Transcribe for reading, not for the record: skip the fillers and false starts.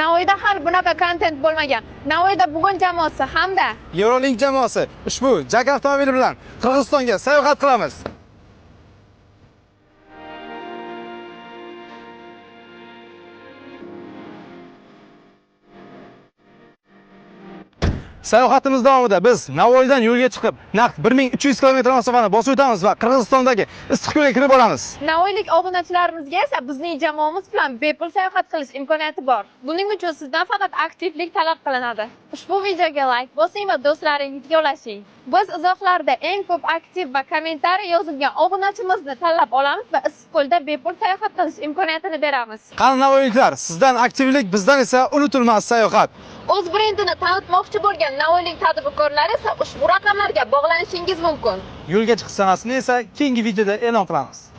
Navoiyda har bunaqa kontent bo'lmagan. Navoiyda bugun jamoasi hamda Eurolink jamoasi ushbu Jak avtomobili bilan Qirg'izistonga sayohat qilamiz. Sayohatimiz davomida biz Navoiydan yo'lga chiqib, naqd 1300 km masofani bosib o'tamiz va Qirg'izistondagi Issiqko'lga kirib olamiz. Navoiylik obunachilarimizga esa bizning jamoamiz bilan bepul sayohat qilish imkoniyati bor. Buning uchun sizdan faqat aktivlik talab qilinadi. Ushbu videoga like bosing va do'stlaringizga ulashing. Biz izohlarda eng ko'p aktiv va kommentariy yozilgan obunachimizni tanlab olamiz va Issiqko'lda bepul sayohat qilish imkoniyatini beramiz. Qani navoiyliklar, sizdan aktivlik, bizdan esa unutilmas sayohat. O'z brendini tanitmoqchi bo'lgan navoiylik tadbirkorlar esa ushbu raqamlarga bog'lanishingiz mumkin. Yo'lga chiqish sanasini esa keyingi videoda e'lon qilamiz.